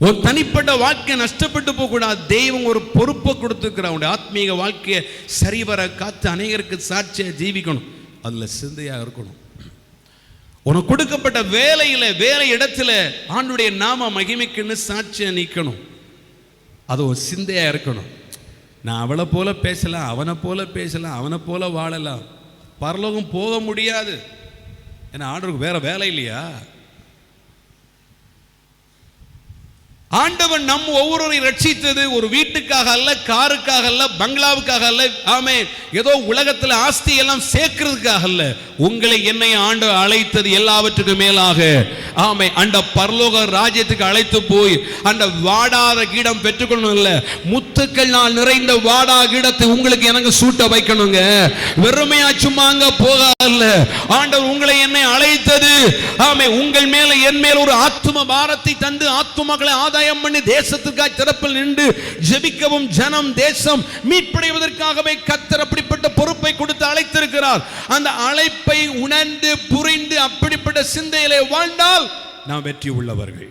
ஒரு தனிப்பட்ட வாழ்க்கை நஷ்டப்பட்டு போக கூடாது. தெய்வம் ஒரு பொறுப்பை கொடுத்துருக்கிறார். உடைய ஆத்மீக வாழ்க்கையை சரிவர காத்து அநேகருக்கு சாட்சியாக ஜீவிக்கணும். அதுல சிந்தையா இருக்கணும். உனக்கு கொடுக்கப்பட்ட வேலையில, வேலை இடத்துல ஆண்டுடைய நாம மகிமைக்குன்னு சாட்சியா நிற்கணும். அது ஒரு சிந்தையா இருக்கணும். நான் அவளை போல பேசலாம், அவனை போல பேசலாம், அவனை போல வாழலாம், பரலோகம் போக முடியாது. ஏன்னா ஆண்டவருக்கு வேற வேலை இல்லையா? ஆண்டவன் நம் ஒவ்வொருவரையும் ரட்சித்தது ஒரு வீட்டுக்காக அல்ல, காருக்காக அல்ல, பங்களாவுக்காக அல்ல, ஆமென், ஏதோ உலகத்தில் ஆஸ்தி எல்லாம் சேர்க்கிறதுக்காக அல்ல. உங்களை என்னை ஆண்டவர் அழைத்தது எல்லாவற்றுக்கும் மேலாக, ஆமென், அந்த பரலோக ராஜ்யத்துக்கு அழைத்து போய் அந்த வாடாத கீடம் பெற்றுக்கொள்ளணும். இல்ல, முத்துக்கள் நான் நிறைந்த வாடா கீடத்தை உங்களுக்கு எனக்கு சூட்ட வைக்கணுங்க. வெறுமையா சும்மா அங்க போகல. ஆண்டவர் உங்களை என்னை அழைத்தது, ஆமென், உங்கள் மேல என் மேல ஒரு ஆத்தும பாரத்தை தந்து ஆத்துமக்களை ஆதாயம் பண்ணி தேசத்துக்காய் திறப்பில் நின்று ஜெபிக்கவும் ஜனம் தேசம் மீட்படைவதற்காகவே கர்த்தர் அப்படிப்பட்ட பொறுப்பை கொடுத்து அழைத்திருக்கிறார். அந்த அழைப்பை உணர்ந்து புரிந்து அப்படிப்பட்ட சிந்தையிலே வாழ்ந்தால் நாம் வெற்றி உள்ளவர்கள்.